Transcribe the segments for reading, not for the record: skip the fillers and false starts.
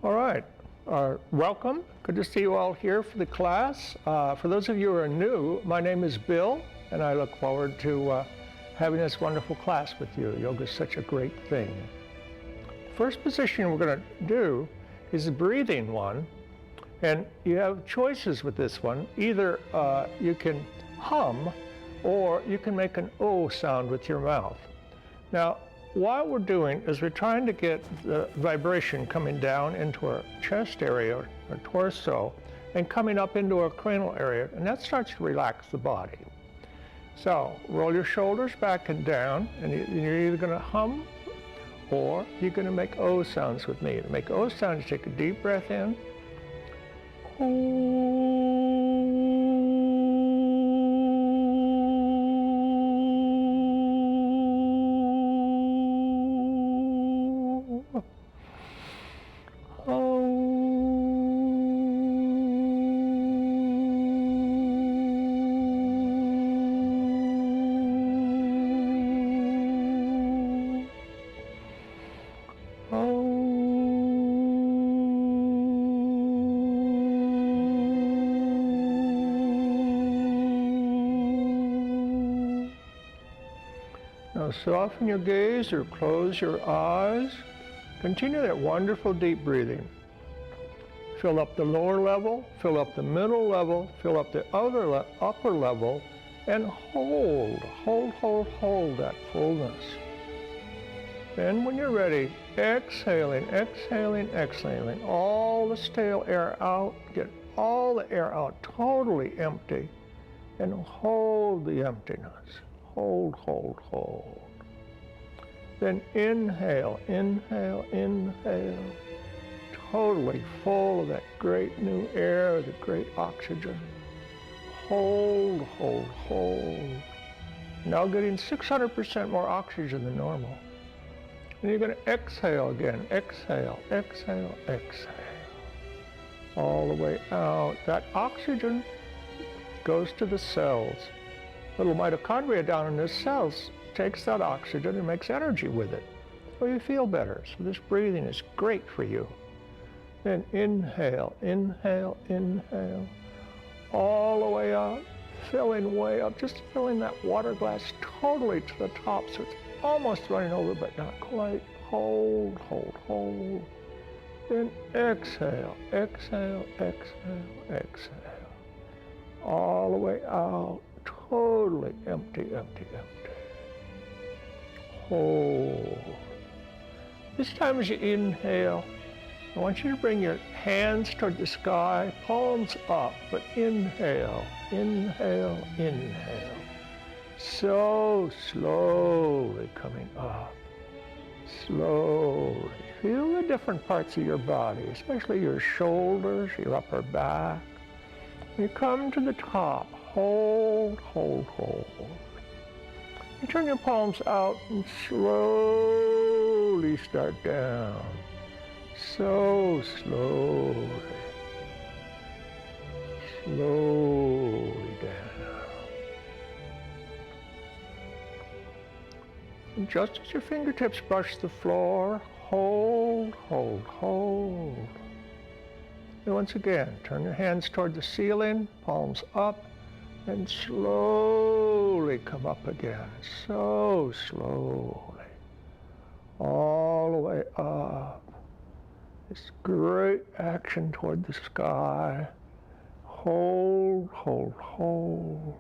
All right. Welcome. Good to see you all here for the class. For those of you who are new, my name is Bill, and I look forward to having this wonderful class with you. Yoga is such a great thing. First position we're going to do is the breathing one, and you have choices with this one. Either you can hum, or you can make an O sound with your mouth. Now, what we're doing is we're trying to get the vibration coming down into our chest area or torso and coming up into our cranial area, and that starts to relax the body. So roll your shoulders back and down, and you're either going to hum or you're going to make O sounds with me. To make O sounds, take a deep breath in. Now soften your gaze or close your eyes. Continue that wonderful deep breathing. Fill up the lower level, fill up the middle level, fill up the upper level, and hold that fullness. Then when you're ready, exhaling, exhaling, exhaling, all the stale air out, get all the air out totally empty, and hold the emptiness. Hold, hold, hold. Then inhale, inhale, inhale. Totally full of that great new air, the great oxygen. Hold, hold, hold. Now getting 600% more oxygen than normal. And you're going to exhale again. Exhale, exhale, exhale. All the way out. That oxygen goes to the cells. Little mitochondria down in the cells takes that oxygen and makes energy with it. So you feel better. So this breathing is great for you. Then inhale, inhale, inhale. All the way up, filling way up, just filling that water glass totally to the top so it's almost running over but not quite. Hold, hold, hold. Then exhale, exhale, exhale, exhale. All the way out. Totally empty, empty, empty. Hold. This time as you inhale, I want you to bring your hands toward the sky, palms up, but inhale, inhale, inhale. So slowly coming up. Slowly. Feel the different parts of your body, especially your shoulders, your upper back. You come to the top. Hold, hold, hold. You turn your palms out and slowly start down. So slowly. Slowly down. And just as your fingertips brush the floor, hold, hold, hold. And once again, turn your hands toward the ceiling, palms up, and slowly come up again, so slowly, all the way up. This great action toward the sky. Hold, hold, hold.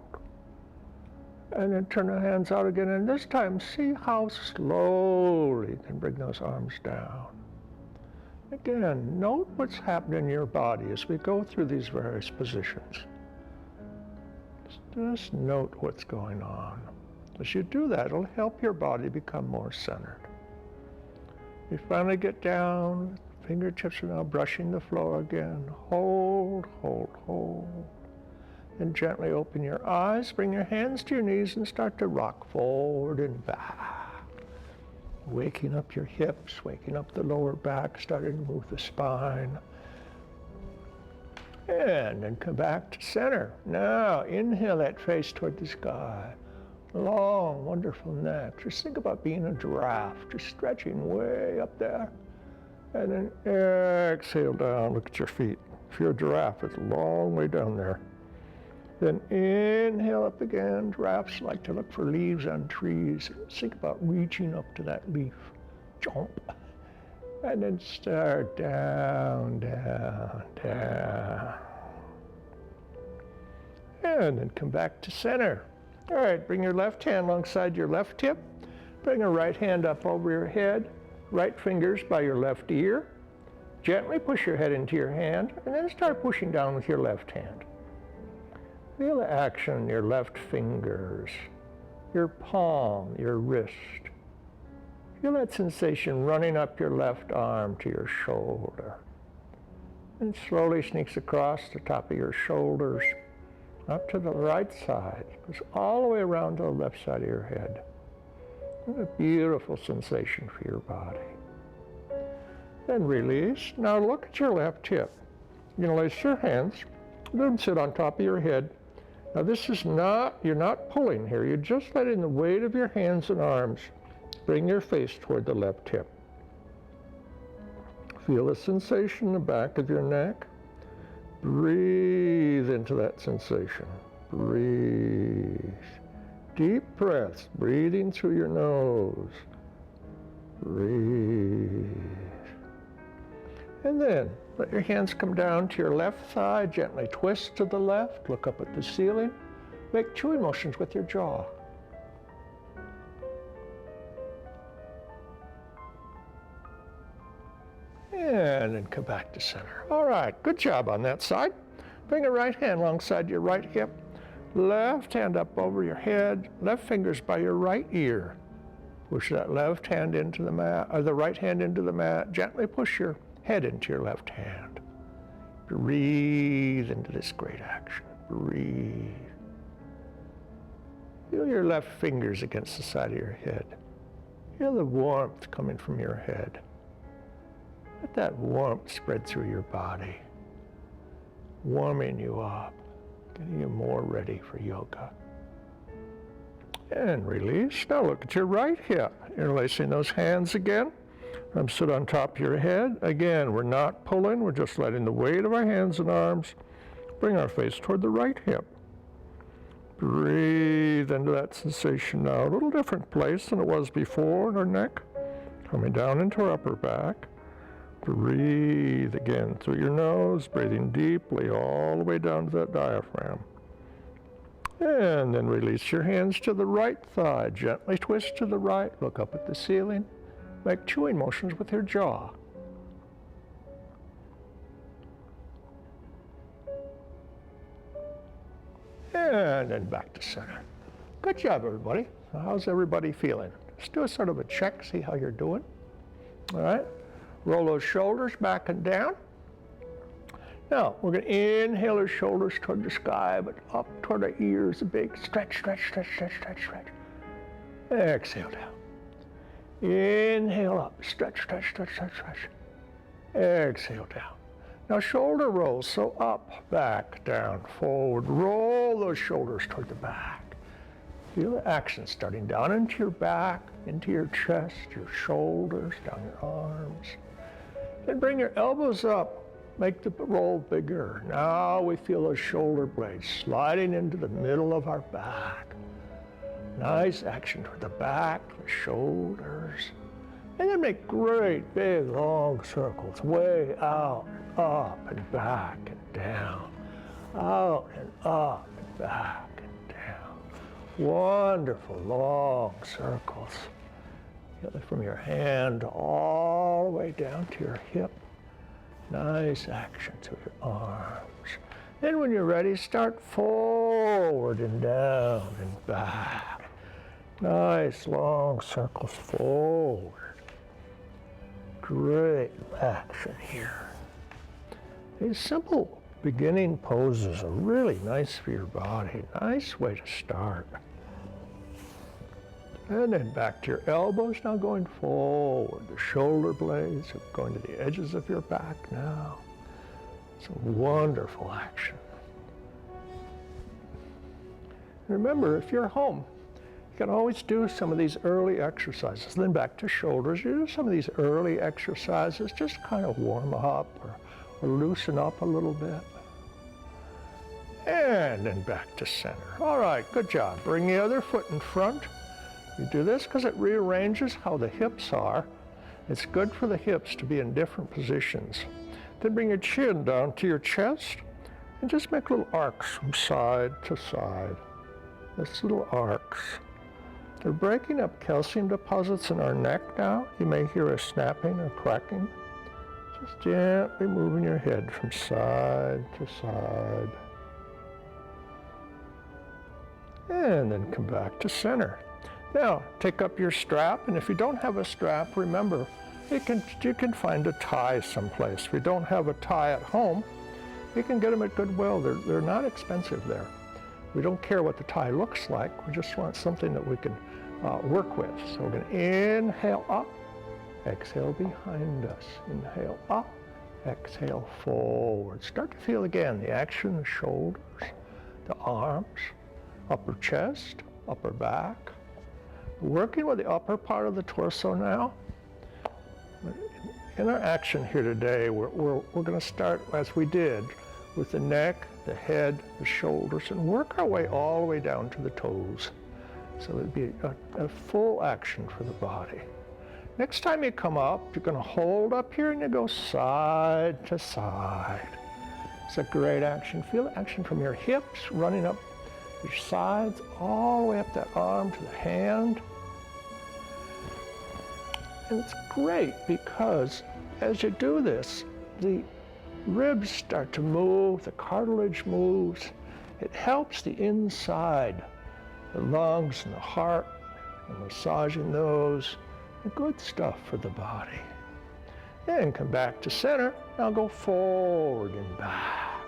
And then turn the hands out again, and this time see how slowly you can bring those arms down. Again, note what's happening in your body as we go through these various positions. Just note what's going on. As you do that, it'll help your body become more centered. You finally get down, fingertips are now brushing the floor again. Hold, hold, hold. And gently open your eyes, bring your hands to your knees and start to rock forward and back. Waking up your hips, waking up the lower back, starting to move the spine. And then come back to center. Now, inhale that face toward the sky. Long, wonderful neck. Just think about being a giraffe, just stretching way up there. And then exhale down, look at your feet. If you're a giraffe, it's a long way down there. Then inhale up again. Giraffes like to look for leaves on trees. Think about reaching up to that leaf. Jump. And then start down, down, down. And then come back to center. All right, bring your left hand alongside your left hip. Bring your right hand up over your head. Right fingers by your left ear. Gently push your head into your hand, and then start pushing down with your left hand. Feel the action in your left fingers, your palm, your wrist. Feel that sensation running up your left arm to your shoulder. And slowly sneaks across the top of your shoulders, up to the right side, goes all the way around to the left side of your head. What a beautiful sensation for your body. Then release. Now look at your left hip. You're going to place your hands, let them sit on top of your head. Now this is not, you're not pulling here, you're just letting the weight of your hands and arms bring your face toward the left hip. Feel the sensation in the back of your neck. Breathe into that sensation. Breathe. Deep breaths, breathing through your nose. Breathe. And then let your hands come down to your left thigh, gently twist to the left, look up at the ceiling. Make chewing motions with your jaw. And then come back to center. All right, good job on that side. Bring your right hand alongside your right hip. Left hand up over your head, left fingers by your right ear. Push that left hand into the mat, or the right hand into the mat. Gently push your head into your left hand. Breathe into this great action. Breathe. Feel your left fingers against the side of your head. Feel the warmth coming from your head. Let that warmth spread through your body, warming you up, getting you more ready for yoga. And release. Now look at your right hip. Interlacing those hands again. Sit on top of your head. Again, we're not pulling, we're just letting the weight of our hands and arms bring our face toward the right hip. Breathe into that sensation now. A little different place than it was before in our neck. Coming down into our upper back. Breathe again through your nose, breathing deeply all the way down to that diaphragm. And then release your hands to the right thigh. Gently twist to the right, look up at the ceiling. Make chewing motions with your jaw. And then back to center. Good job, everybody. How's everybody feeling? Let's do a sort of a check, see how you're doing. All right. Roll those shoulders back and down. Now, we're going to inhale our shoulders toward the sky, but up toward our ears, a big stretch, stretch, stretch, stretch, stretch, stretch. Exhale down. Inhale up, stretch, stretch, stretch, stretch, stretch. Exhale down. Now shoulder rolls, so up, back, down, forward. Roll those shoulders toward the back. Feel the action starting down into your back, into your chest, your shoulders, down your arms. Then bring your elbows up. Make the roll bigger. Now we feel those shoulder blades sliding into the middle of our back. Nice action toward the back, the shoulders. And then make great big long circles way out, up and back and down. Out and up and back and down. Wonderful long circles. Feel it from your hand all the way down to your hip. Nice action through your arms. Then when you're ready, start forward and down and back. Nice long circles forward. Great action here. These simple beginning poses are really nice for your body. Nice way to start. And then back to your elbows, now going forward. The shoulder blades are going to the edges of your back now. It's a wonderful action. Remember, if you're home, You can always do some of these early exercises. Then back to shoulders. You do some of these early exercises, just kind of warm up or loosen up a little bit. And then back to center. All right, good job. Bring the other foot in front. You do this because it rearranges how the hips are. It's good for the hips to be in different positions. Then bring your chin down to your chest and just make little arcs from side to side. Just little arcs. They're breaking up calcium deposits in our neck now. You may hear a snapping or cracking. Just gently moving your head from side to side. And then come back to center. Now, take up your strap, and if you don't have a strap, remember, you can find a tie someplace. If you don't have a tie at home, you can get them at Goodwill. They're not expensive there. We don't care what the tie looks like. We just want something that we can work with. So we're going to inhale up, exhale behind us. Inhale up, exhale forward. Start to feel again the action in the shoulders, the arms, upper chest, upper back. Working with the upper part of the torso now. In our action here today, we're going to start as we did with the neck, the head, the shoulders, and work our way all the way down to the toes. So it'd be a full action for the body. Next time you come up, you're going to hold up here and you go side to side. It's a great action. Feel the action from your hips running up your sides, all the way up that arm to the hand. And it's great because as you do this, the ribs start to move, the cartilage moves. It helps the inside, the lungs and the heart, and massaging those. Good stuff for the body. Then come back to center. Now go forward and back,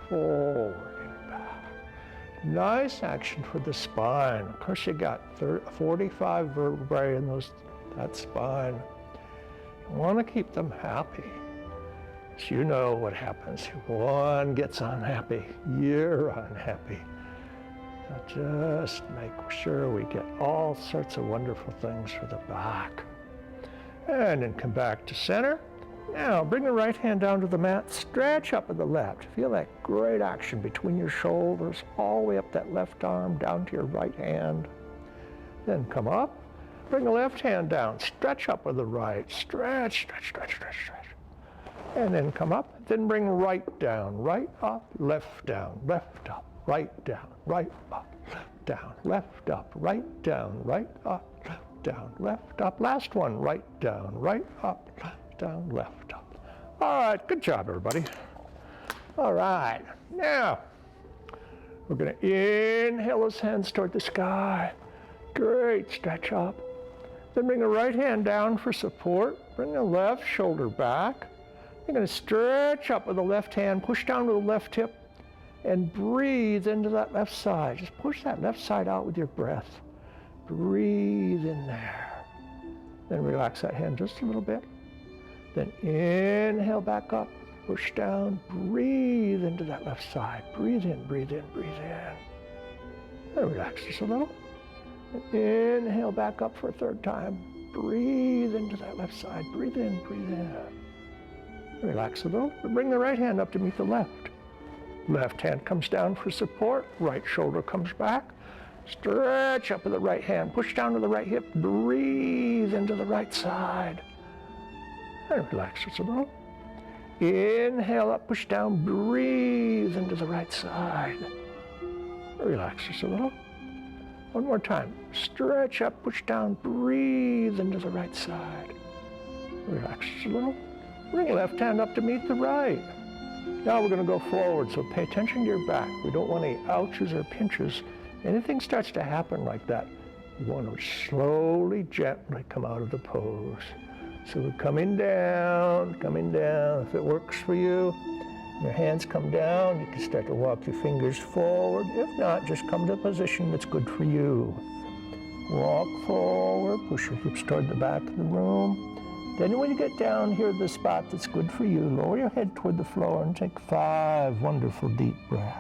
forward and back. Nice action for the spine. Of course, you got 45 vertebrae in that spine. You want to keep them happy. So you know what happens. If one gets unhappy, you're unhappy. So just make sure we get all sorts of wonderful things for the back. And then come back to center. Now bring the right hand down to the mat, stretch up with the left. Feel that great action between your shoulders, all the way up that left arm, down to your right hand. Then come up, bring the left hand down, stretch up with the right, stretch, stretch, stretch, stretch, stretch. And then come up, then bring right down, right up, left down, left up, right down, right up, left down, left up, right down, right up, left down, left up. Last one, right down, right up, left down, left up. All right, good job, everybody. All right, now we're going to inhale those hands toward the sky. Great, stretch up. Then bring the right hand down for support. Bring the left shoulder back. You're going to stretch up with the left hand, push down with the left hip, and breathe into that left side. Just push that left side out with your breath. Breathe in there. Then relax that hand just a little bit. Then inhale back up, push down, breathe into that left side. Breathe in, breathe in, breathe in. Then relax just a little. And inhale back up for a third time. Breathe into that left side. Breathe in, breathe in. Relax a little. Bring the right hand up to meet the left. Left hand comes down for support. Right shoulder comes back. Stretch up with the right hand. Push down to the right hip. Breathe into the right side. And relax just a little. Inhale up, push down. Breathe into the right side. Relax just a little. One more time. Stretch up, push down. Breathe into the right side. Relax just a little. Bring left hand up to meet the right. Now we're going to go forward, so pay attention to your back. We don't want any ouches or pinches. Anything starts to happen like that, you want to slowly, gently come out of the pose. So we're coming down, coming down. If it works for you, your hands come down. You can start to walk your fingers forward. If not, just come to a position that's good for you. Walk forward, push your hips toward the back of the room. Then when you get down here to the spot that's good for you, lower your head toward the floor and take 5 wonderful deep breaths.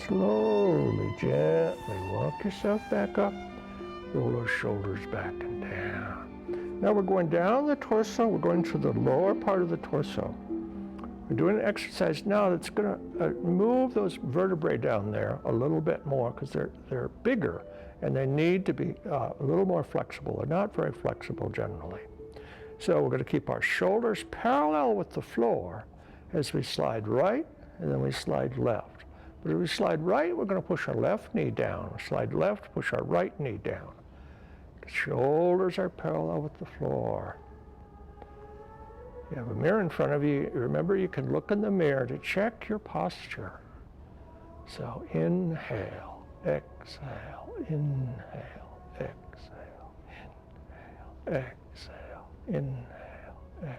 slowly, gently walk yourself back up. Roll those shoulders back and down. Now we're going down the torso. We're going to the lower part of the torso. We're doing an exercise now that's going to move those vertebrae down there a little bit more because they're bigger and they need to be a little more flexible. They're not very flexible generally. So we're going to keep our shoulders parallel with the floor as we slide right and then we slide left. But if we slide right, we're going to push our left knee down. Slide left, push our right knee down. The shoulders are parallel with the floor. You have a mirror in front of you. Remember, you can look in the mirror to check your posture. So inhale, exhale, inhale, exhale, inhale, exhale, inhale, exhale.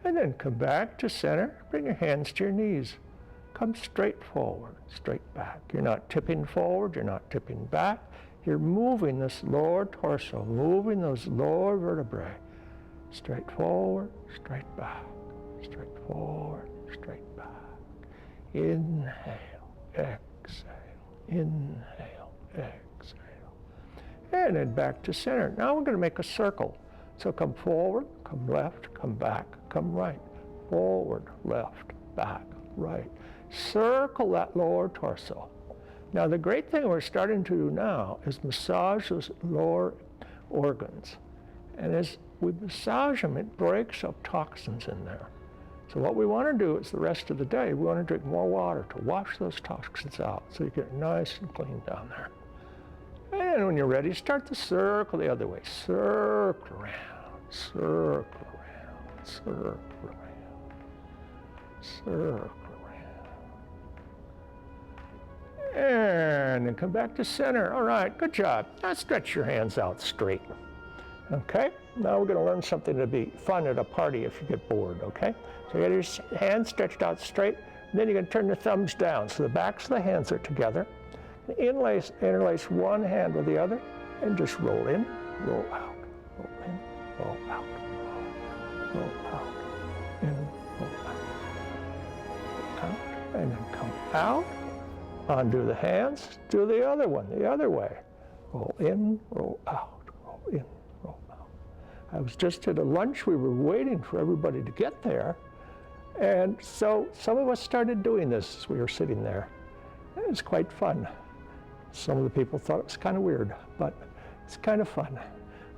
And then come back to center. Bring your hands to your knees. Come straight forward, straight back. You're not tipping forward, you're not tipping back. You're moving this lower torso, moving those lower vertebrae. Straight forward, straight back, straight forward, straight back. Inhale, exhale, inhale, exhale. And then back to center. Now we're going to make a circle. So come forward, come left, come back, come right. Forward, left, back, right. Circle that lower torso. Now the great thing we're starting to do now is massage those lower organs. And as we massage them, it breaks up toxins in there. So what we want to do is the rest of the day, we want to drink more water to wash those toxins out so you get nice and clean down there. And when you're ready, start the circle the other way. Circle around, circle around, circle around, circle. And then come back to center. All right, good job. Now stretch your hands out straight. Okay, now we're going to learn something to be fun at a party if you get bored, okay? So you got your hands stretched out straight, and then you're going to turn your thumbs down. So the backs of the hands are together. Interlace one hand with the other, and just roll in, roll out, roll in, roll out, roll out, in, roll out, and then come out. Undo the hands, do the other one, the other way. Roll in, roll out, roll in, roll out. I was just at a lunch, we were waiting for everybody to get there. And so some of us started doing this as we were sitting there. It was quite fun. Some of the people thought it was kind of weird, but it's kind of fun.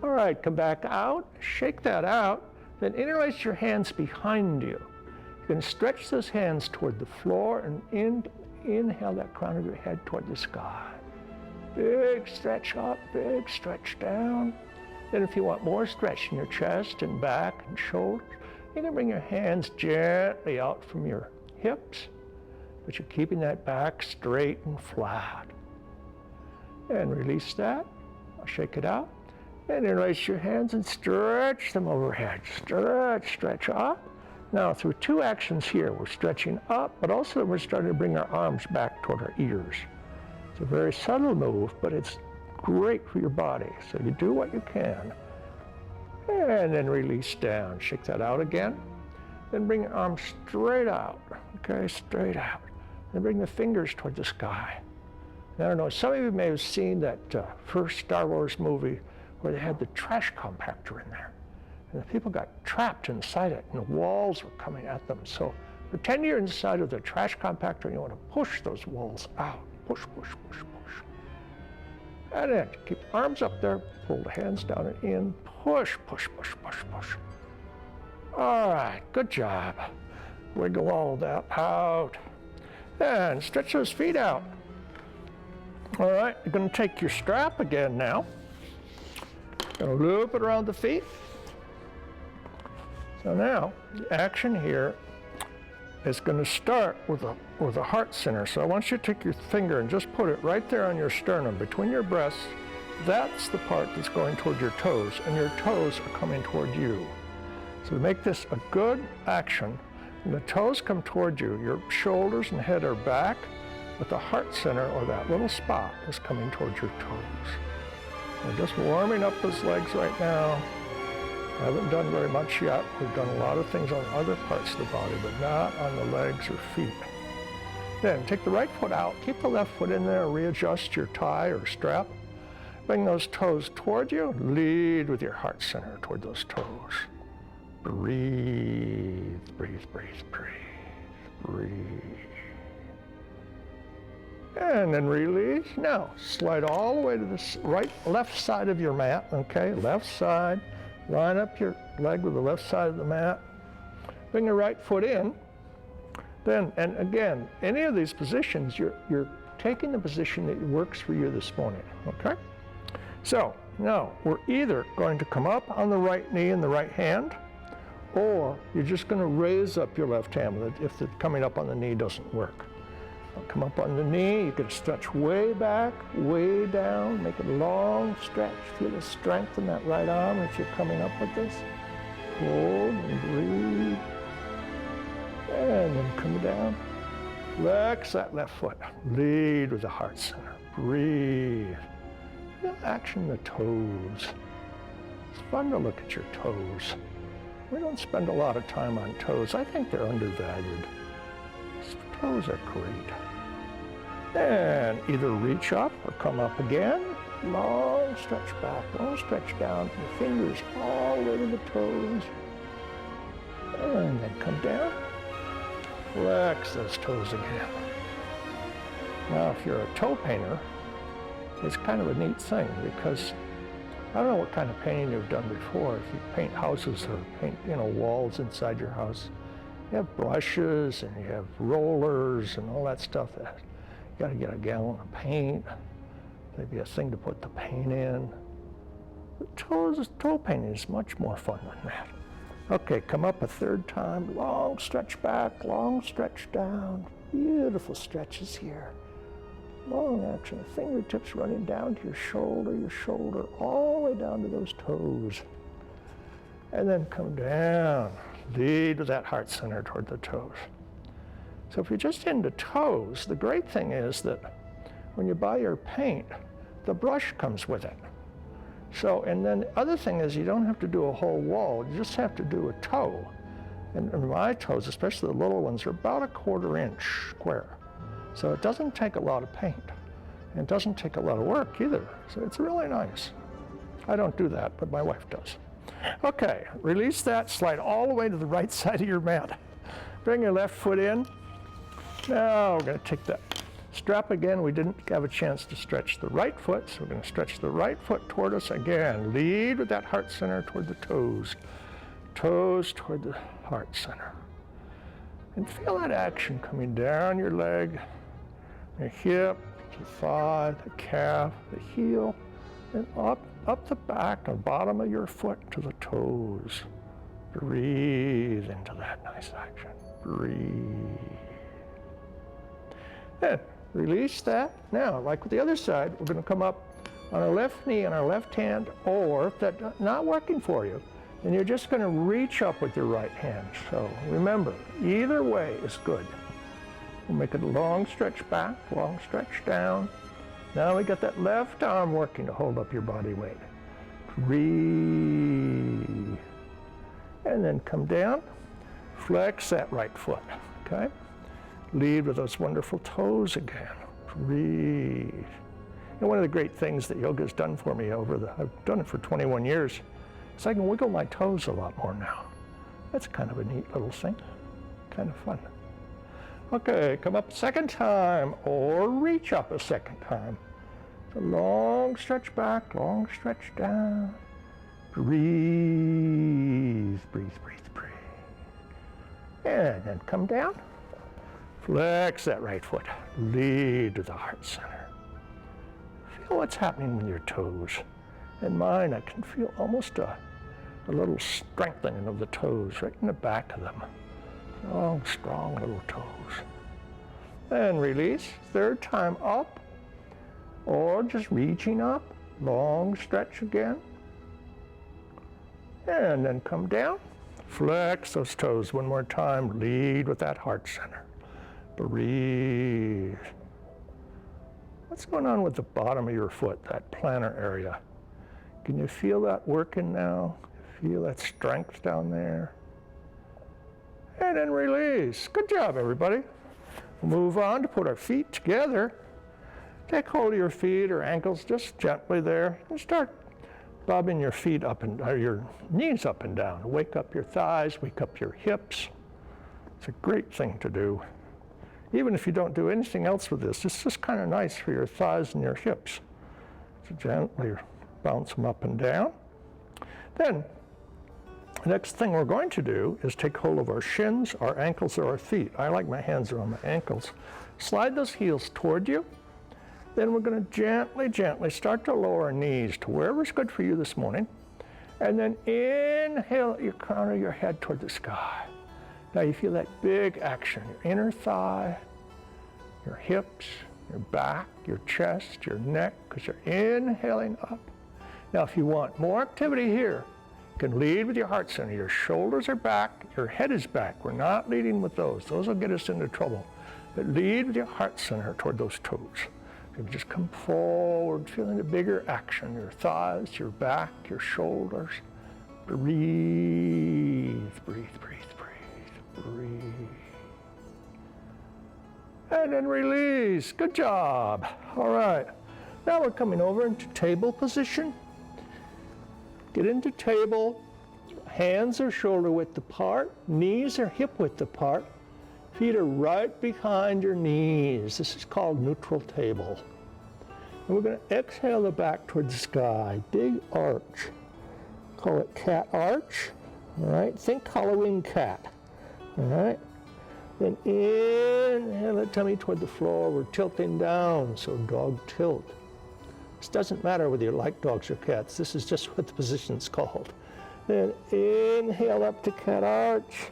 All right, come back out, shake that out, then interlace your hands behind you. You're going to stretch those hands toward the floor and inhale that crown of your head toward the sky. Big stretch up, big stretch down. Then if you want more stretch in your chest and back and shoulders, you can bring your hands gently out from your hips, but you're keeping that back straight and flat. And release that, shake it out, and interlace your hands and stretch them overhead. Stretch, stretch up. Now, through two actions here, we're stretching up, but also we're starting to bring our arms back toward our ears. It's a very subtle move, but it's great for your body. So you do what you can. And then release down. Shake that out again. Then bring your arms straight out. Okay, straight out. Then bring the fingers toward the sky. I don't know, some of you may have seen that first Star Wars movie where they had the trash compactor in there. And the people got trapped inside it, and the walls were coming at them. So pretend you're inside of the trash compactor, and you want to push those walls out. Push, push, push, push. And then keep arms up there, pull the hands down and in. Push, push, push, push, push. All right, good job. Wiggle all that out. And stretch those feet out. All right, you're going to take your strap again now. Going to loop it around the feet. So now, the action here is going to start with a heart center. So I want you to take your finger and just put it right there on your sternum, between your breasts. That's the part that's going toward your toes, and your toes are coming toward you. So to make this a good action, when the toes come toward you, your shoulders and head are back, but the heart center, or that little spot, is coming towards your toes. We're just warming up those legs right now. I haven't done very much yet. We've done a lot of things on other parts of the body, but not on the legs or feet. Then take the right foot out, keep the left foot in there, readjust your tie or strap. Bring those toes toward you, lead with your heart center toward those toes. Breathe, breathe, breathe, breathe, breathe. And then release. Now, slide all the way to the left side of your mat, okay? Left side. Line up your leg with the left side of the mat. Bring your right foot in. Then, and again, any of these positions, you're taking the position that works for you this morning, okay? So, now, we're either going to come up on the right knee and the right hand, or you're just going to raise up your left hand if the coming up on the knee doesn't work. Come up on the knee, you can stretch way back, way down, make a long stretch. Feel the strength in that right arm if you're coming up with this. Hold and breathe. And then come down. Flex that left foot. Lead with the heart center. Breathe. Feel action in the toes. It's fun to look at your toes. We don't spend a lot of time on toes. I think they're undervalued. Toes are great. And either reach up or come up again. Long stretch back, long stretch down. Your fingers all the way to the toes. And then come down. Flex those toes again. Now, if you're a toe painter, it's kind of a neat thing because I don't know what kind of painting you've done before. If you paint houses or paint, walls inside your house, you have brushes and you have rollers and all that stuff. You got to get a gallon of paint, maybe a thing to put the paint in. Toe painting is much more fun than that. Okay, come up a third time. Long stretch back, long stretch down. Beautiful stretches here. Long action. Fingertips running down to your shoulder, all the way down to those toes. And then come down. Lead with that heart center toward the toes. So if you're just into toes, the great thing is that when you buy your paint, the brush comes with it. So, and then the other thing is you don't have to do a whole wall, you just have to do a toe. And my toes, especially the little ones, are about 1/4 inch square. So it doesn't take a lot of paint. And it doesn't take a lot of work either. So it's really nice. I don't do that, but my wife does. Okay, release that, slide all the way to the right side of your mat. Bring your left foot in. Now we're going to take that strap again. We didn't have a chance to stretch the right foot, so we're going to stretch the right foot toward us again. Lead with that heart center toward the toes. Toes toward the heart center. And feel that action coming down your leg, your hip, the thigh, the calf, the heel, and up the back and bottom of your foot to the toes. Breathe into that nice action. Breathe. Then release that. Now, like with the other side, we're going to come up on our left knee and our left hand, or if that's not working for you, then you're just going to reach up with your right hand. So remember, either way is good. We'll make it a long stretch back, long stretch down. Now we got that left arm working to hold up your body weight. Breathe. And then come down, flex that right foot, okay? Lead with those wonderful toes again. Breathe. And one of the great things that yoga has done for me I've done it for 21 years, is I can wiggle my toes a lot more now. That's kind of a neat little thing, kind of fun. Okay, come up a second time, or reach up a second time. So long stretch back, long stretch down. Breathe, breathe, breathe, breathe. And then come down. Flex that right foot. Lead to the heart center. Feel what's happening with your toes. In mine, I can feel almost a little strengthening of the toes right in the back of them. Long, strong little toes. Then release. Third time up, or just reaching up. Long stretch again. And then come down. Flex those toes one more time. Lead with that heart center. Breathe. What's going on with the bottom of your foot, that plantar area? Can you feel that working now? Feel that strength down there? And then release. Good job, everybody. Move on to put our feet together. Take hold of your feet or ankles just gently there and start bobbing your feet up and or your knees up and down. Wake up your thighs, wake up your hips. It's a great thing to do. Even if you don't do anything else with this, it's just kind of nice for your thighs and your hips. So gently bounce them up and down. Then, the next thing we're going to do is take hold of our shins, our ankles, or our feet. I like my hands around my ankles. Slide those heels toward you. Then we're going to gently, gently start to lower our knees to wherever's good for you this morning. And then inhale your crown of your head toward the sky. Now you feel that big action, your inner thigh, your hips, your back, your chest, your neck, because you're inhaling up. Now if you want more activity here, you can lead with your heart center. Your shoulders are back, your head is back. We're not leading with those. Those will get us into trouble. But lead with your heart center toward those toes. You just come forward, feeling the bigger action, your thighs, your back, your shoulders. Breathe, breathe, breathe, breathe, breathe. And then release. Good job. All right. Now we're coming over into table position. Get into table. Hands are shoulder width apart. Knees are hip width apart. Feet are right behind your knees. This is called neutral table. And we're going to exhale the back toward the sky. Big arch. Call it cat arch. All right. Think Halloween cat. All right. Then inhale the tummy toward the floor. We're tilting down, so dog tilt. This doesn't matter whether you like dogs or cats. This is just what the position's called. Then inhale up to cat arch.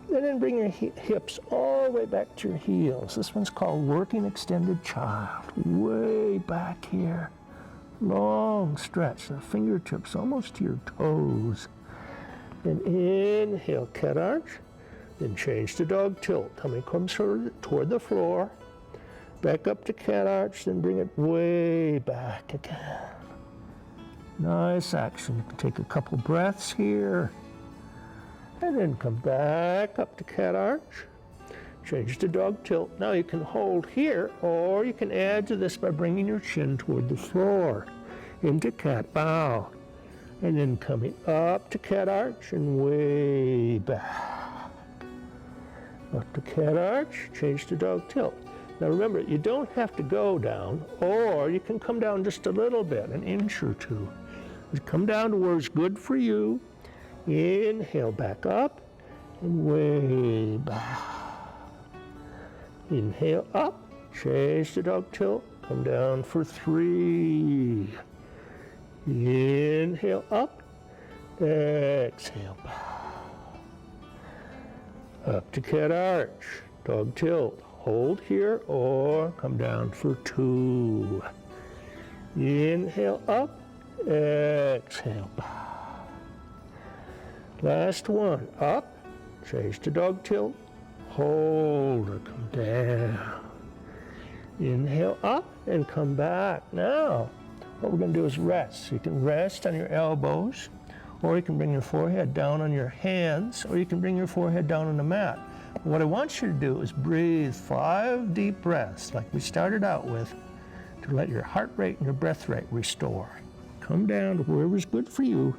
Then bring your hips all the way back to your heels. This one's called working extended child. Way back here. Long stretch, the fingertips almost to your toes. Then inhale, cat arch. Then change to dog tilt. Tummy comes toward the floor. Back up to cat arch, then bring it way back again. Nice action. You can take a couple breaths here. And then come back up to cat arch. Change to dog tilt. Now you can hold here, or you can add to this by bringing your chin toward the floor. Into cat bow. And then coming up to cat arch and way back. Up to cat arch, change to dog tilt. Now remember, you don't have to go down, or you can come down just a little bit, an inch or two. Just come down to where it's good for you. Inhale back up and way back. Inhale up, change to dog tilt, come down for 3. Inhale up, exhale back. Up to cat arch, dog tilt. Hold here or come down for 2. Inhale up, exhale back. Last one, up, change to dog tilt, hold or come down. Inhale up and come back. Now, what we're going to do is rest. So you can rest on your elbows, or you can bring your forehead down on your hands, or you can bring your forehead down on the mat. What I want you to do is breathe 5 deep breaths, like we started out with, to let your heart rate and your breath rate restore. Come down to wherever's good for you.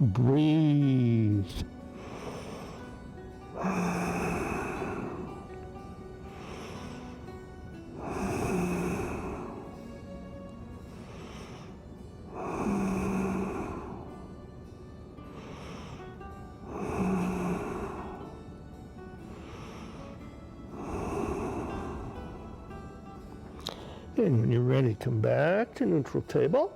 Breathe. And when you're ready, come back to neutral table.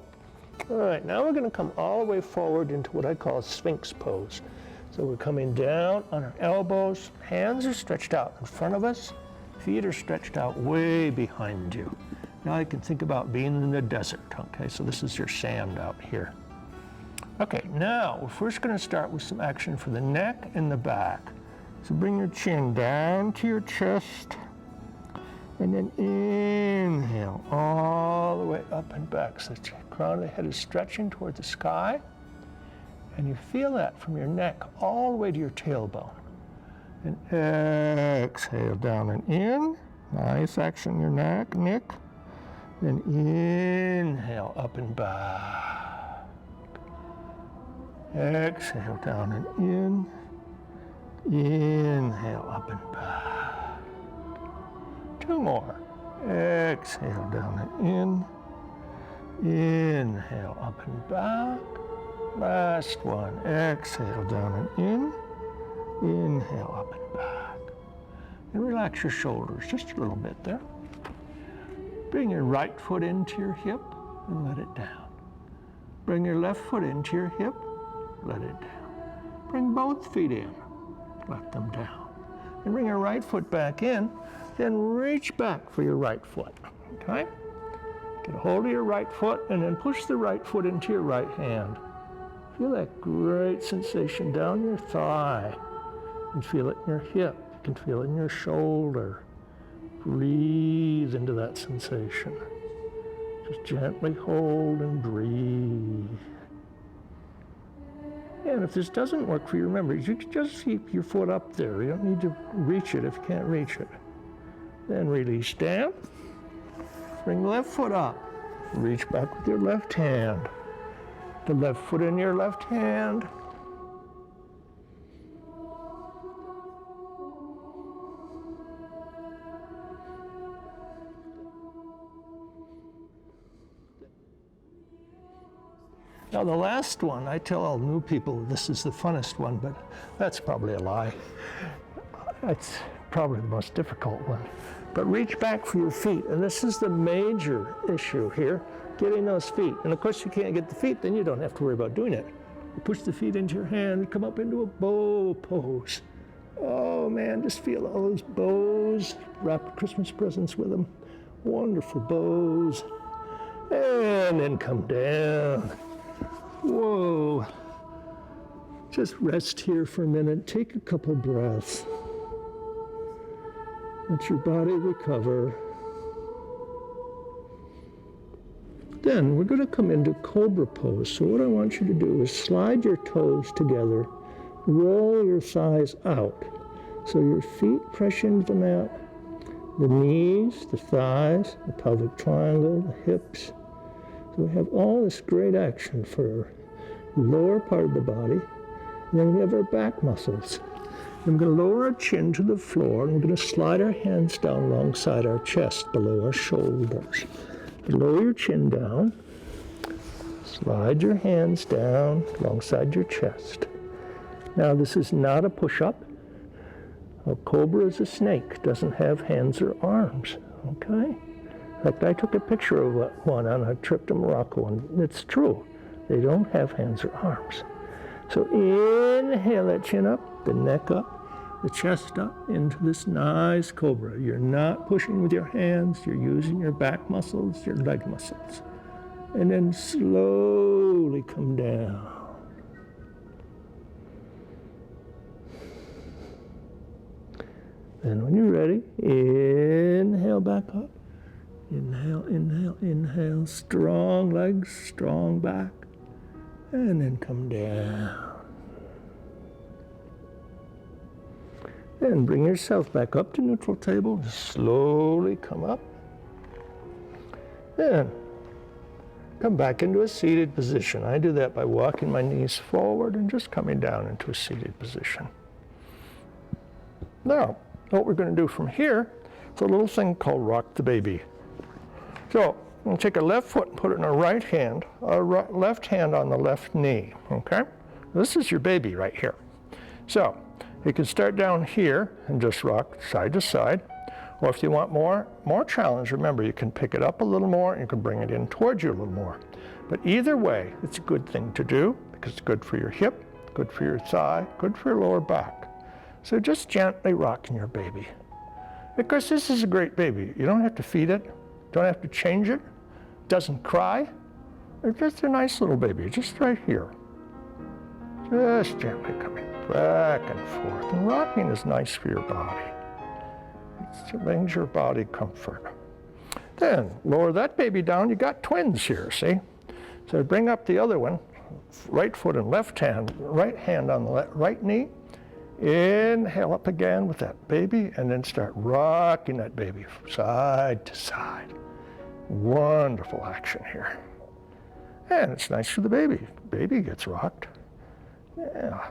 All right, now we're going to come all the way forward into what I call a Sphinx pose. So we're coming down on our elbows, hands are stretched out in front of us, feet are stretched out way behind you. Now you can think about being in the desert, okay? So this is your sand out here. Okay, now we're first going to start with some action for the neck and the back. So bring your chin down to your chest, and then inhale all the way up and back. So the crown of the head is stretching toward the sky. And you feel that from your neck all the way to your tailbone. And exhale down and in. Nice action in your neck. Then inhale up and back. Exhale down and in. Inhale up and back. 2 more. Exhale down and in. Inhale up and back. Last one. Exhale down and in. Inhale up and back. And relax your shoulders just a little bit there. Bring your right foot into your hip and let it down. Bring your left foot into your hip, let it down. Bring both feet in, let them down. And bring your right foot back in, then reach back for your right foot, okay? Get a hold of your right foot and then push the right foot into your right hand. Feel that great sensation down your thigh. You can feel it in your hip, you can feel it in your shoulder. Breathe into that sensation. Just gently hold and breathe. And if this doesn't work for you, remember, you can just keep your foot up there. You don't need to reach it if you can't reach it. Then release down. Bring the left foot up. Reach back with your left hand. The left foot in your left hand. Now the last one, I tell all new people this is the funnest one, but that's probably a lie. It's probably the most difficult one. But reach back for your feet, and this is the major issue here, getting those feet. And of course you can't get the feet, then you don't have to worry about doing it. You push the feet into your hand, come up into a bow pose. Oh man, just feel all those bows, wrap Christmas presents with them. Wonderful bows. And then come down. Whoa. Just rest here for a minute. Take a couple breaths. Let your body recover. Then we're going to come into Cobra pose. So what I want you to do is slide your toes together, roll your thighs out. So your feet press into the mat, the knees, the thighs, the pelvic triangle, the hips. So we have all this great action for the lower part of the body. And then we have our back muscles. I'm going to lower our chin to the floor, and we're going to slide our hands down alongside our chest, below our shoulders. Lower your chin down. Slide your hands down alongside your chest. Now, this is not a push-up. A cobra is a snake, doesn't have hands or arms, okay? In fact, I took a picture of one on a trip to Morocco, and it's true. They don't have hands or arms. So inhale that chin up, the neck up, the chest up into this nice cobra. You're not pushing with your hands, you're using your back muscles, your leg muscles. And then slowly come down. And when you're ready, inhale back up. Inhale, inhale, inhale. Strong legs, strong back. And then come down. Then bring yourself back up to neutral table. Just slowly come up. Then come back into a seated position. I do that by walking my knees forward and just coming down into a seated position. Now, what we're going to do from here is a little thing called rock the baby. So, I'm going to take our left foot and put it in our right hand, our left hand on the left knee, okay? This is your baby right here. So, you can start down here and just rock side to side. Or if you want more challenge, remember, you can pick it up a little more and you can bring it in towards you a little more. But either way, it's a good thing to do because it's good for your hip, good for your thigh, good for your lower back. So just gently rocking your baby. Because this is a great baby. You don't have to feed it, don't have to change it, doesn't cry. It's just a nice little baby, just right here. Just gently coming back and forth. And rocking is nice for your body. It brings your body comfort. Then lower that baby down. You got twins here, see? So bring up the other one, right foot and left hand on the right knee, Inhale up again with that baby, and then start rocking that baby from side to side. Wonderful action here. And it's nice for the baby. Baby gets rocked. Yeah.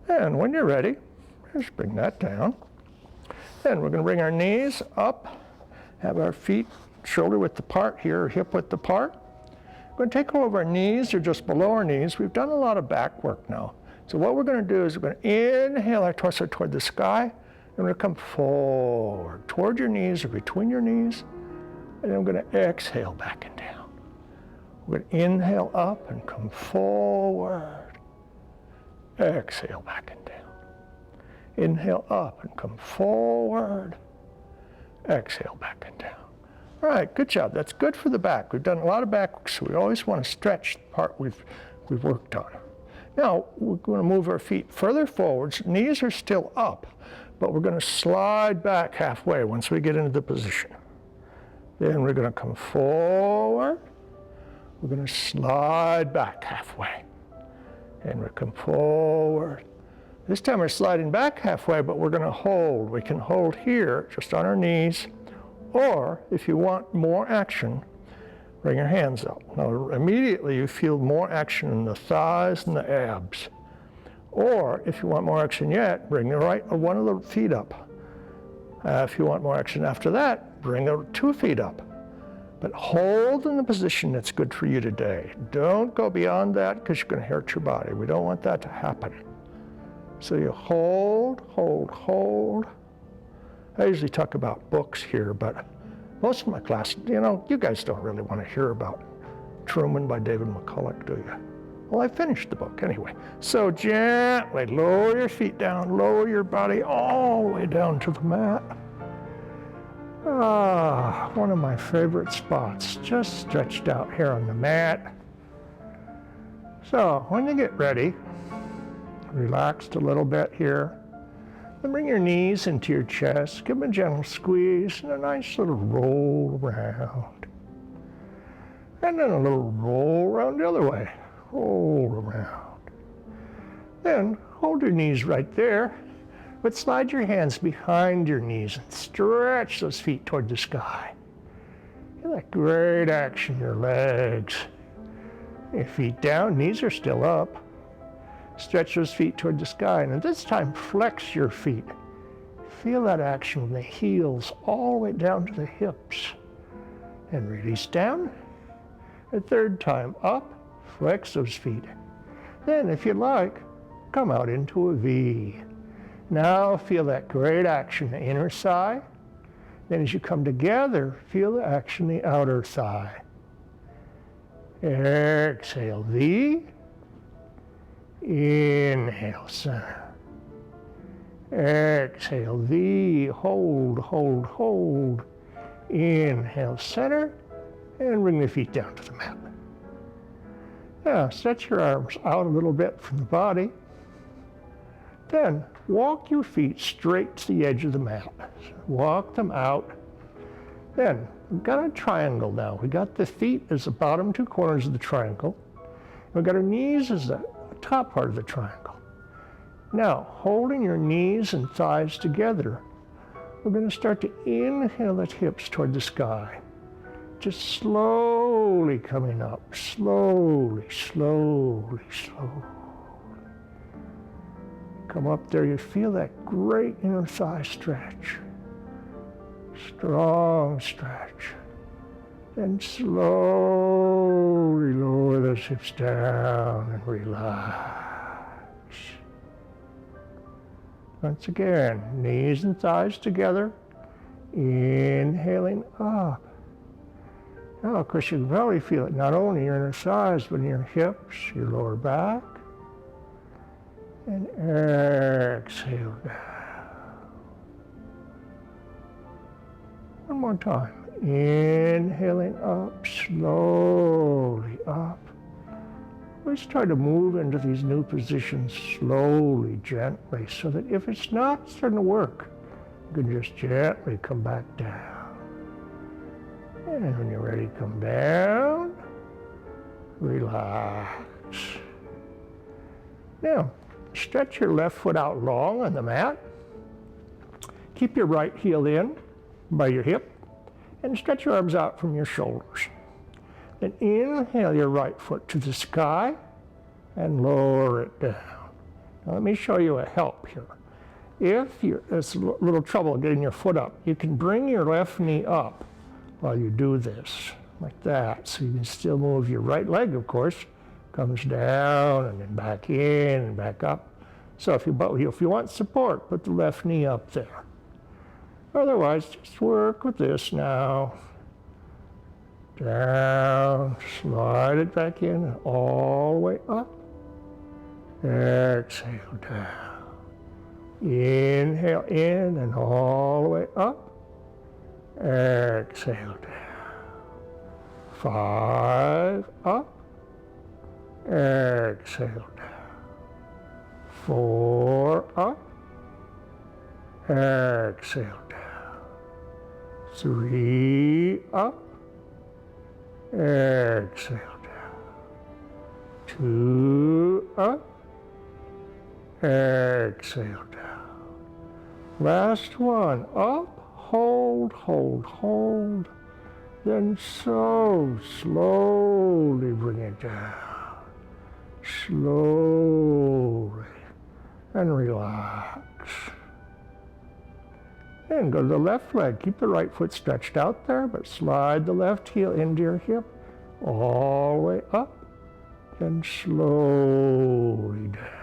And when you're ready, just bring that down. Then we're going to bring our knees up, have our feet shoulder width apart here, hip width apart. We're going to take over our knees or just below our knees. We've done a lot of back work now. So what we're going to do is we're going to inhale our torso toward the sky, and we're going to come forward toward your knees or between your knees, and then we're going to exhale back and down. We're going to inhale up and come forward. Exhale back and down. Inhale up and come forward. Exhale back and down. All right, good job. That's good for the back. We've done a lot of back work, so we always want to stretch the part we've worked on. Now, we're going to move our feet further forwards. Knees are still up, but we're going to slide back halfway once we get into the position. Then we're going to come forward. We're going to slide back halfway. And we come forward. This time we're sliding back halfway, but we're going to hold. We can hold here, just on our knees. Or, if you want more action, bring your hands up. Now, immediately you feel more action in the thighs and the abs. Or, if you want more action yet, bring the right or one of the feet up. If you want more action after that, bring the 2 feet up. But hold in the position that's good for you today. Don't go beyond that because you're going to hurt your body. We don't want that to happen. So you hold, hold, hold. I usually talk about books here, but most of my class, you guys don't really want to hear about Truman by David McCulloch, do you? Well, I finished the book anyway. So gently lower your feet down, lower your body all the way down to the mat. Ah, one of my favorite spots, just stretched out here on the mat. So when you get ready, relaxed a little bit here, then bring your knees into your chest, give them a gentle squeeze and a nice little roll around. And then a little roll around the other way, roll around. Then hold your knees right there, but slide your hands behind your knees and stretch those feet toward the sky. Get that great action in your legs. Your feet down, knees are still up. Stretch those feet toward the sky, and at this time, flex your feet. Feel that action from the heels all the way down to the hips. And release down. A third time, up, flex those feet. Then, if you like, come out into a V. Now feel that great action, the inner thigh. Then as you come together, feel the action, the outer thigh. Exhale, V. Inhale, center. Exhale, V. Hold, hold, hold. Inhale, center. And bring the feet down to the mat. Now, stretch your arms out a little bit from the body. Then, walk your feet straight to the edge of the mat. Walk them out. Then, we've got a triangle now. We got the feet as the bottom 2 corners of the triangle. We've got our knees as the top part of the triangle. Now, holding your knees and thighs together, we're going to start to inhale the hips toward the sky. Just slowly coming up, slowly, slowly, slowly. Come up there, you feel that great inner thigh stretch. Strong stretch. Then slowly lower those hips down and relax. Once again, knees and thighs together. Inhaling up. Now, of course, you can probably feel it not only in your inner thighs, but in your hips, your lower back. And exhale down. One more time. Inhaling up, slowly up. Let's try to move into these new positions slowly, gently, so that if it's not starting to work, you can just gently come back down. And when you're ready, come down. Relax. Now, stretch your left foot out long on the mat. Keep your right heel in by your hip and stretch your arms out from your shoulders. Then inhale your right foot to the sky and lower it down. Now let me show you a help here. If there's a little trouble getting your foot up, you can bring your left knee up while you do this, like that. So you can still move your right leg, of course, comes down and then back in and back up. So if you want support, put the left knee up there. Otherwise, just work with this now. Down, slide it back in, and all the way up. Exhale down. Inhale in and all the way up. Exhale down. 5, up. Exhale down. 4, up. Exhale down. 3, up. Exhale down. 2, up. Exhale down. Last one, up, hold, hold, hold. Then so slowly bring it down. Slowly. And relax. And go to the left leg. Keep the right foot stretched out there, but slide the left heel into your hip, all the way up, and slowly down.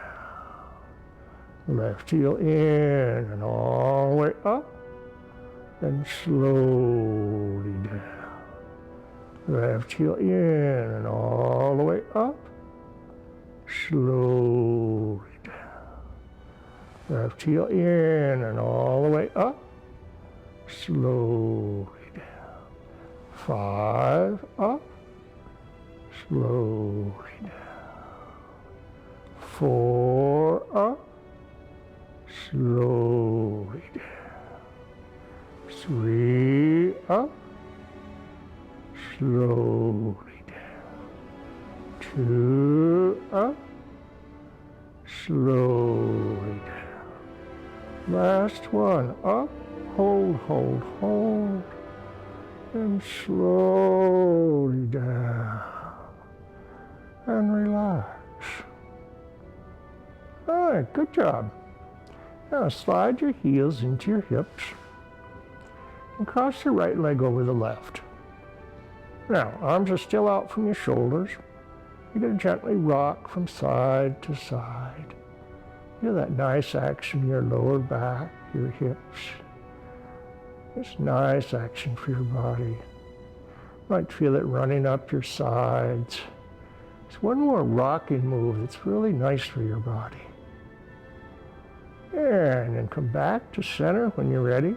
Left heel in and all the way up, and slowly down. Left heel in and all the way up, slowly down. Left heel in and all the way up, slowly down. 5, up, slowly down. 4, up, slowly down. 3, up, slowly down. 2, up, slowly down. Last one, up, hold, hold, hold, and slowly down, and relax. All right, good job. Now slide your heels into your hips and cross your right leg over the left. Now, arms are still out from your shoulders. You're going to gently rock from side to side. Feel that nice action in your lower back, your hips. It's nice action for your body. You might feel it running up your sides. It's one more rocking move that's really nice for your body. And then come back to center when you're ready.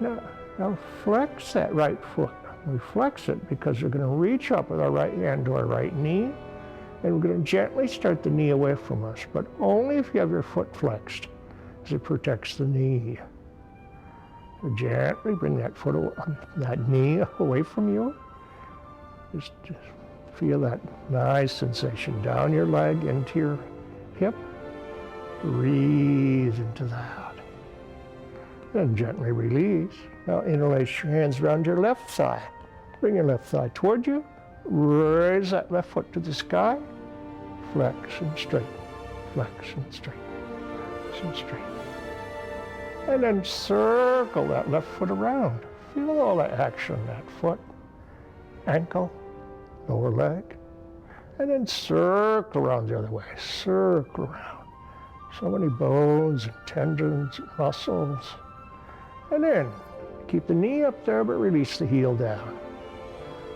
Now flex that right foot. We flex it because we're going to reach up with our right hand to our right knee, and we're going to gently start the knee away from us, but only if you have your foot flexed, as it protects the knee. So gently bring that knee away from you. Just feel that nice sensation down your leg into your hip. Breathe into that. Then gently release. Now interlace your hands around your left thigh. Bring your left thigh toward you. Raise that left foot to the sky. Flex and straighten. Flex and straighten. Flex and straighten. And then circle that left foot around. Feel all that action in that foot, ankle, lower leg. And then circle around the other way. Circle around. So many bones and tendons and muscles. And then keep the knee up there, but release the heel down.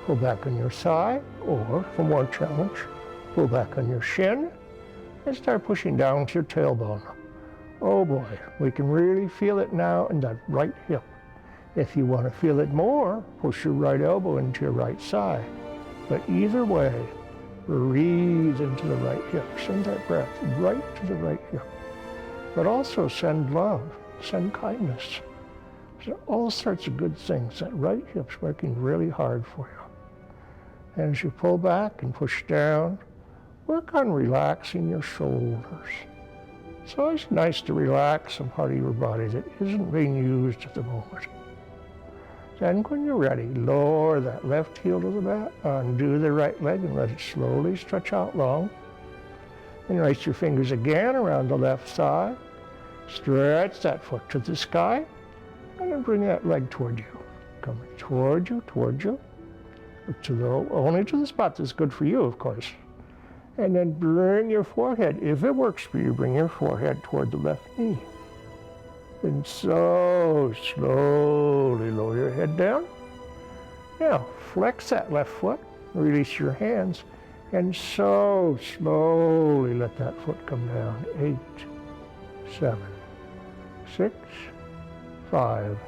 Pull back on your thigh, or for more challenge, pull back on your shin and start pushing down to your tailbone. Oh boy, we can really feel it now in that right hip. If you want to feel it more, push your right elbow into your right side. But either way, breathe into the right hip. Send that breath right to the right hip. But also send love, send kindness. So all sorts of good things. That right hip's working really hard for you. And as you pull back and push down, work on relaxing your shoulders. So it's nice to relax some part of your body that isn't being used at the moment. Then when you're ready, lower that left heel to the mat, undo the right leg and let it slowly stretch out long. And place your fingers again around the left thigh. Stretch that foot to the sky, and then bring that leg toward you. Coming toward you, only to the spot that's good for you, of course. And then bring your forehead, if it works for you, bring your forehead toward the left knee. And so slowly lower your head down. Now flex that left foot, release your hands, and so slowly let that foot come down. 8, 7, 6, 5,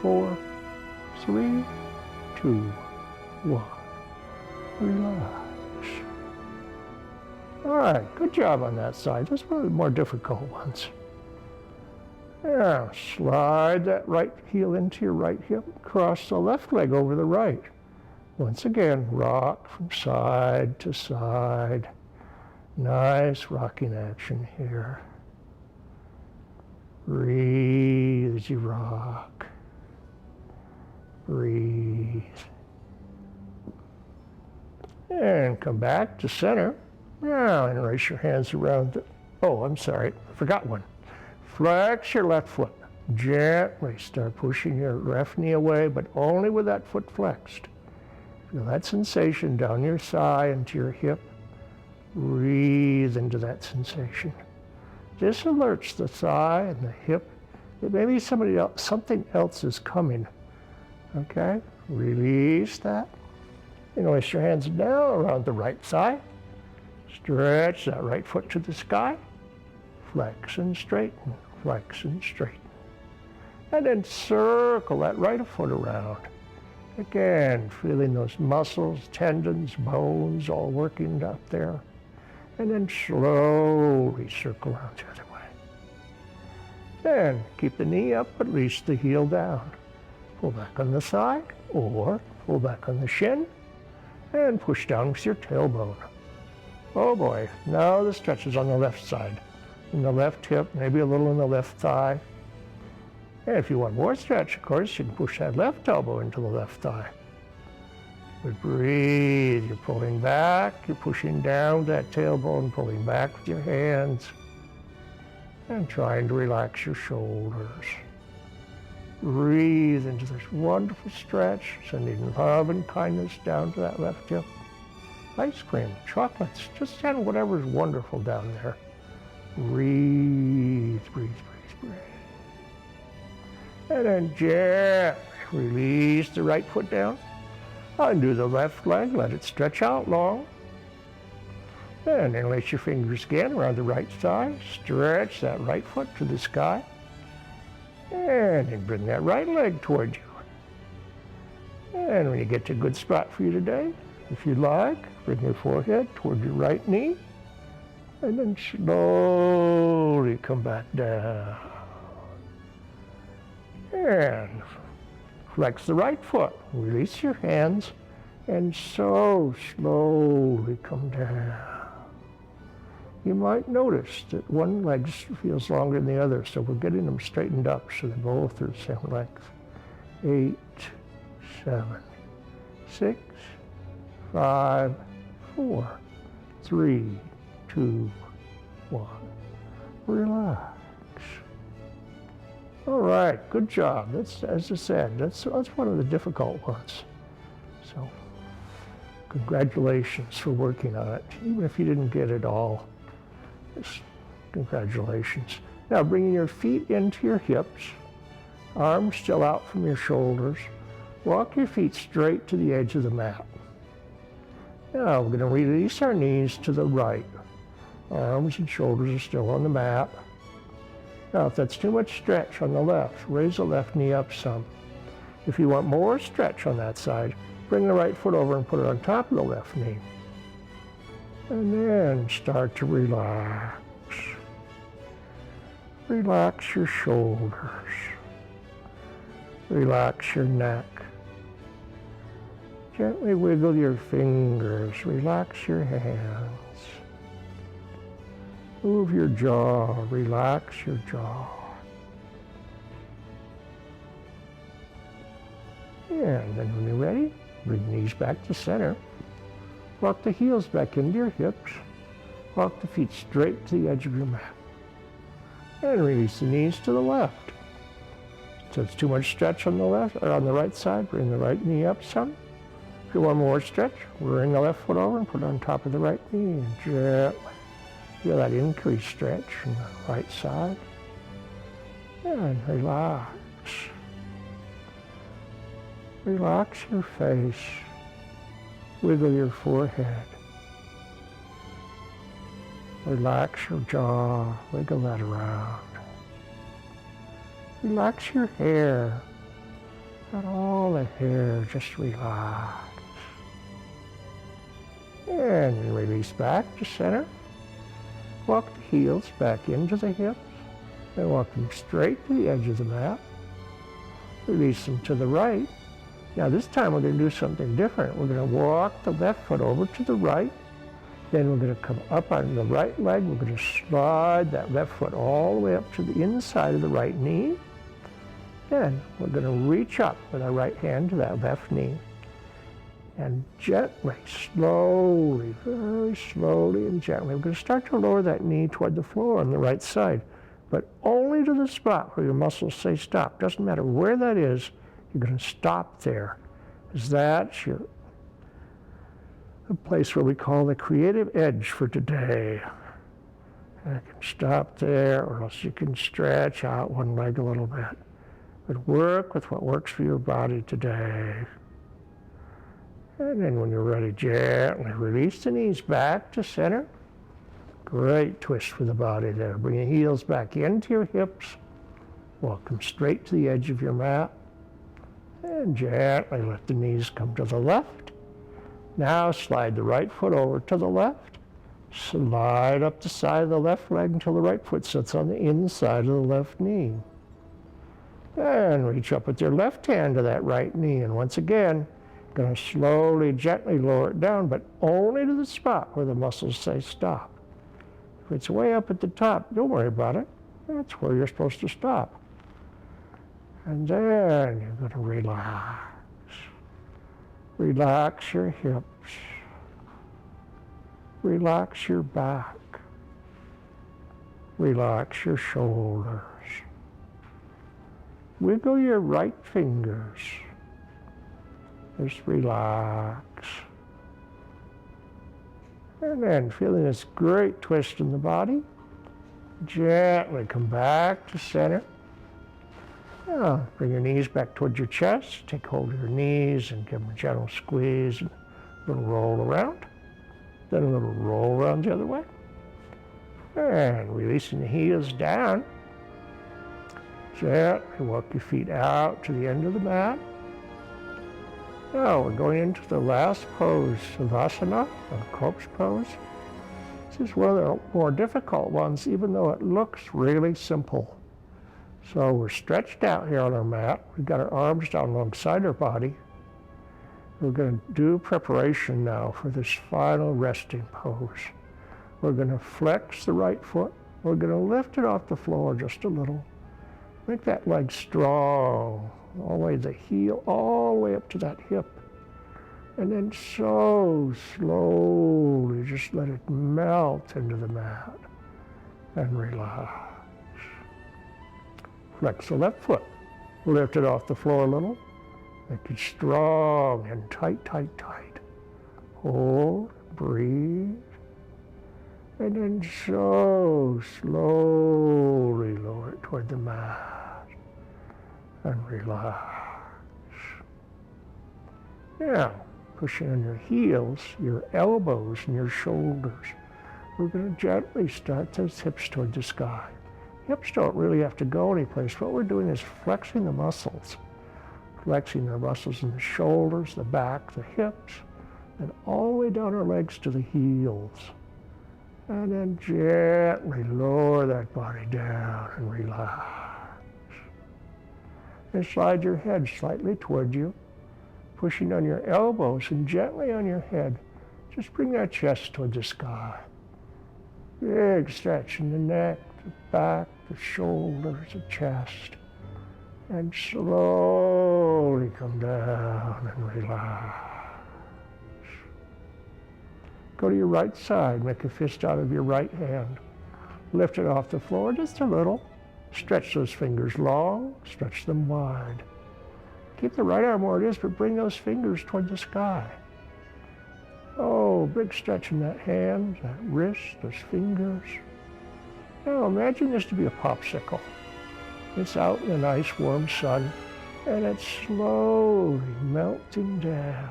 4, 3, 2, 1. Relax. All right, good job on that side. That's one of the more difficult ones. Now, slide that right heel into your right hip, cross the left leg over the right. Once again, rock from side to side. Nice rocking action here. Breathe as you rock. Breathe. And come back to center. Now, and raise your hands around I'm sorry, I forgot one. Flex your left foot. Gently start pushing your left knee away, but only with that foot flexed. Feel that sensation down your thigh into your hip. Breathe into that sensation. This alerts the thigh and the hip that maybe something else is coming. Okay? Release that. And place your hands down around the right thigh. Stretch that right foot to the sky. Flex and straighten, flex and straighten. And then circle that right foot around. Again, feeling those muscles, tendons, bones all working up there. And then slowly circle around the other way. Then keep the knee up, but release the heel down. Pull back on the thigh or pull back on the shin and push down with your tailbone. Oh boy, now the stretch is on the left side. In the left hip, maybe a little in the left thigh. And if you want more stretch, of course, you can push that left elbow into the left thigh. But breathe, you're pulling back, you're pushing down that tailbone, pulling back with your hands, and trying to relax your shoulders. Breathe into this wonderful stretch, sending love and kindness down to that left hip. Ice cream, chocolates, just kind of whatever's wonderful down there. Breathe, breathe, breathe, breathe. And then gently release the right foot down. Undo the left leg, let it stretch out long. And then place your fingers again around the right thigh. Stretch that right foot to the sky. And then bring that right leg toward you. And when you get to a good spot for you today, if you like, bring your forehead toward your right knee. And then slowly come back down. And flex the right foot. Release your hands. And so slowly come down. You might notice that one leg feels longer than the other, so we're getting them straightened up so they both are the same length. 8, 7, 6, 5, 4, 3, 2, 1. Relax. All right, good job. That's, as I said, that's one of the difficult ones. So, congratulations for working on it, even if you didn't get it all. Just congratulations. Now, bringing your feet into your hips, arms still out from your shoulders. Walk your feet straight to the edge of the mat. Now, we're going to release our knees to the right. Arms and shoulders are still on the mat. Now, if that's too much stretch on the left, raise the left knee up some. If you want more stretch on that side, bring the right foot over and put it on top of the left knee. And then start to relax. Relax your shoulders. Relax your neck. Gently wiggle your fingers. Relax your hands. Move your jaw, relax your jaw. And then when you're ready, bring the knees back to center. Walk the heels back into your hips. Walk the feet straight to the edge of your mat. And release the knees to the left. So it's too much stretch on the left or on the right side, bring the right knee up some. If you want more stretch, bring the left foot over and put it on top of the right knee and gently feel that increased stretch from the right side. And relax. Relax your face. Wiggle your forehead. Relax your jaw. Wiggle that around. Relax your hair. Let all the hair just relax. And release back to center. Walk the heels back into the hips and walk them straight to the edge of the mat. Release them to the right. Now this time we're going to do something different. We're going to walk the left foot over to the right. Then we're going to come up on the right leg. We're going to slide that left foot all the way up to the inside of the right knee. Then we're going to reach up with our right hand to that left knee. And gently, slowly, very slowly and gently, we're going to start to lower that knee toward the floor on the right side, but only to the spot where your muscles say stop. Doesn't matter where that is, you're going to stop there, because that's the place where we call the creative edge for today. And you can stop there, or else you can stretch out one leg a little bit. But work with what works for your body today. And then when you're ready, gently release the knees back to center. Great twist for the body there. Bring the heels back into your hips. Walk them straight to the edge of your mat. And gently let the knees come to the left. Now slide the right foot over to the left. Slide up the side of the left leg until the right foot sits on the inside of the left knee. And reach up with your left hand to that right knee. And once again, going to slowly, gently lower it down, but only to the spot where the muscles say stop. If it's way up at the top, don't worry about it. That's where you're supposed to stop. And then you're going to relax. Relax your hips. Relax your back. Relax your shoulders. Wiggle your right fingers. Just relax. And then feeling this great twist in the body, gently come back to center. Now bring your knees back towards your chest. Take hold of your knees and give them a gentle squeeze and a little roll around. Then a little roll around the other way. And releasing the heels down. Gently walk your feet out to the end of the mat. Now we're going into the last pose, Savasana, or corpse pose. This is one of the more difficult ones, even though it looks really simple. So we're stretched out here on our mat. We've got our arms down alongside our body. We're going to do preparation now for this final resting pose. We're going to flex the right foot. We're going to lift it off the floor just a little. Make that leg strong, all the way the heel, all the way up to that hip. And then so slowly, just let it melt into the mat and relax. Flex the left foot, lift it off the floor a little, make it strong and tight, tight, tight. Hold, breathe, and then so slowly lower it toward the mat and relax. Now, pushing on your heels, your elbows, and your shoulders. We're going to gently start those hips toward the sky. Hips don't really have to go anyplace. What we're doing is flexing the muscles. Flexing the muscles in the shoulders, the back, the hips, and all the way down our legs to the heels. And then gently lower that body down and relax. And slide your head slightly toward you, pushing on your elbows and gently on your head. Just bring that chest toward the sky. Big stretch in the neck, the back, the shoulders, the chest. And slowly come down and relax. Go to your right side, make a fist out of your right hand. Lift it off the floor just a little. Stretch those fingers long, stretch them wide. Keep the right arm where it is, but bring those fingers toward the sky. Oh, big stretch in that hand, that wrist, those fingers. Now imagine this to be a popsicle. It's out in the nice warm sun, and it's slowly melting down.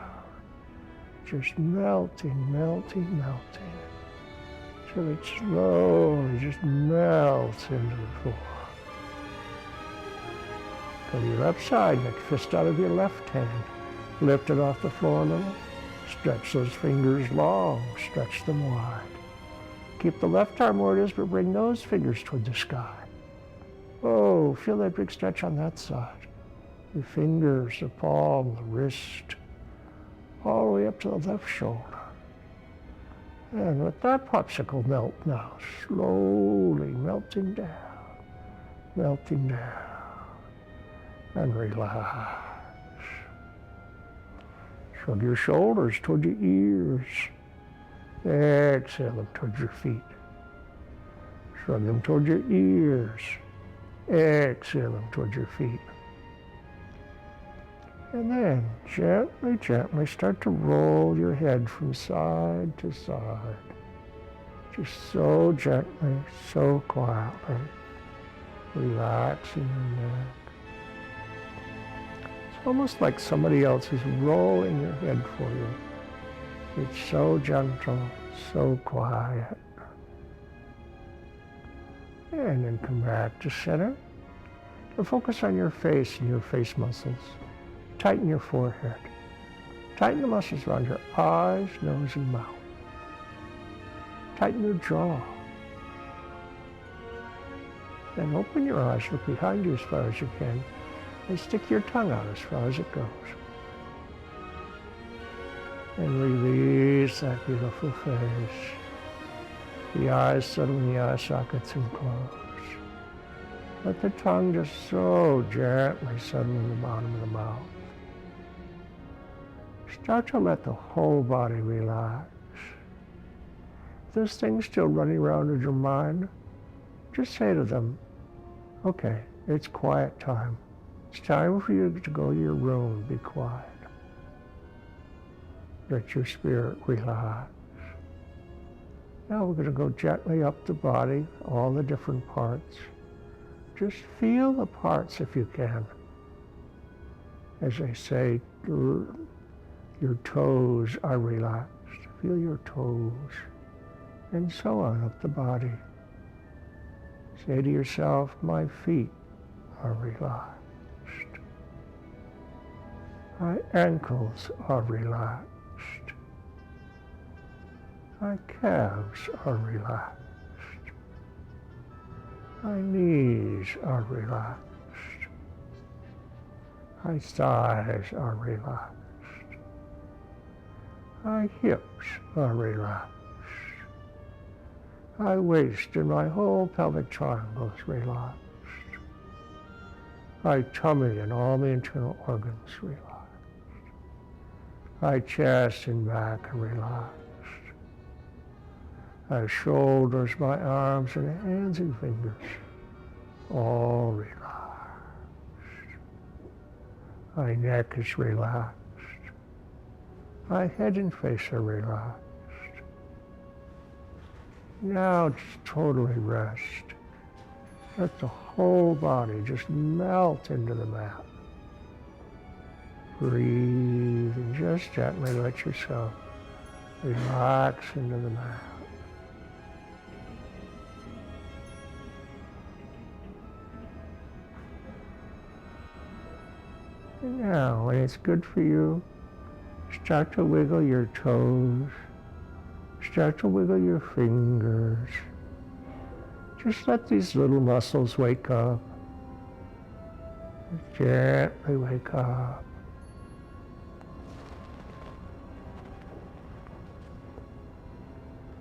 Just melting, melting, melting. Till it slowly just melts into the floor. Go to your left side, make a fist out of your left hand. Lift it off the floor a little. Stretch those fingers long, stretch them wide. Keep the left arm where it is, but bring those fingers toward the sky. Oh, feel that big stretch on that side. Your fingers, the palm, the wrist, all the way up to the left shoulder. And let that popsicle melt now, slowly melting down, and relax. Shrug your shoulders toward your ears. Exhale them toward your feet. Shrug them toward your ears. Exhale them toward your feet. And then gently, gently start to roll your head from side to side. Just so gently, so quietly, relaxing your neck. It's almost like somebody else is rolling your head for you. It's so gentle, so quiet. And then come back to center and focus on your face and your face muscles. Tighten your forehead. Tighten the muscles around your eyes, nose, and mouth. Tighten your jaw. Then open your eyes, look behind you as far as you can, and stick your tongue out as far as it goes. And release that beautiful face. The eyes settle in the eye sockets and close. Let the tongue just so gently settle in the bottom of the mouth. Start to let the whole body relax. If there's things still running around in your mind, just say to them, okay, it's quiet time. It's time for you to go to your room, be quiet. Let your spirit relax. Now we're going to go gently up the body, all the different parts. Just feel the parts if you can. As I say, your toes are relaxed. Feel your toes, and so on up the body. Say to yourself, my feet are relaxed. My ankles are relaxed. My calves are relaxed. My knees are relaxed. My thighs are relaxed. My hips are relaxed. My waist and my whole pelvic triangle is relaxed. My tummy and all the internal organs relaxed. My chest and back are relaxed. My shoulders, my arms and hands and fingers, all relaxed. My neck is relaxed. My head and face are relaxed. Now just totally rest. Let the whole body just melt into the mat. Breathe and just gently let yourself relax into the mat. And now, when it's good for you, start to wiggle your toes. Start to wiggle your fingers. Just let these little muscles wake up. Gently wake up.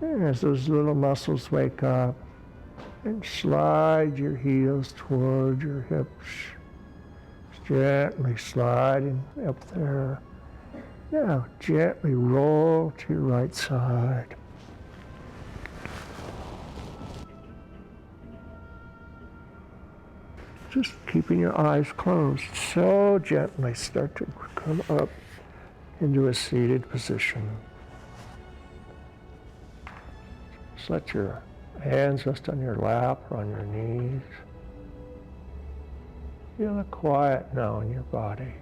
And as those little muscles wake up, and slide your heels toward your hips. Gently sliding up there. Now gently roll to your right side. Just keeping your eyes closed. So gently start to come up into a seated position. Just let your hands rest on your lap or on your knees. Feel the quiet now in your body.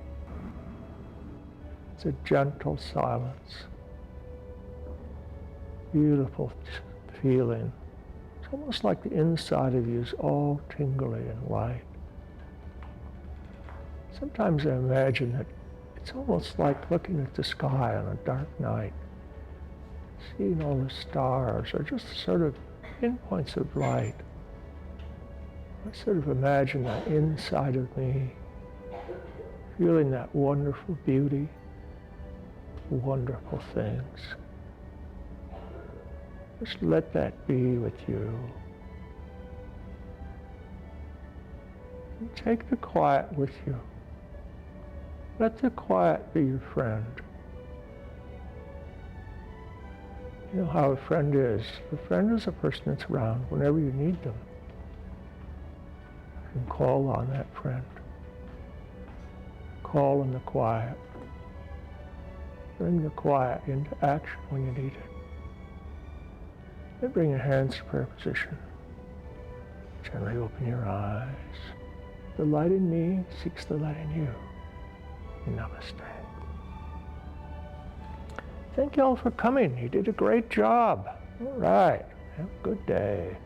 It's a gentle silence. Beautiful feeling. It's almost like the inside of you is all tingly and light. Sometimes I imagine that it's almost like looking at the sky on a dark night, seeing all the stars, or just sort of pinpoints of light. I sort of imagine that inside of me, feeling that wonderful beauty, wonderful things. Just let that be with you. And take the quiet with you. Let the quiet be your friend. You know how a friend is. A friend is a person that's around whenever you need them. You can call on that friend. Call in the quiet. Bring the quiet into action when you need it. Then bring your hands to prayer position. Gently open your eyes. The light in me seeks the light in you. Namaste. Thank you all for coming. You did a great job. All right. Have a good day.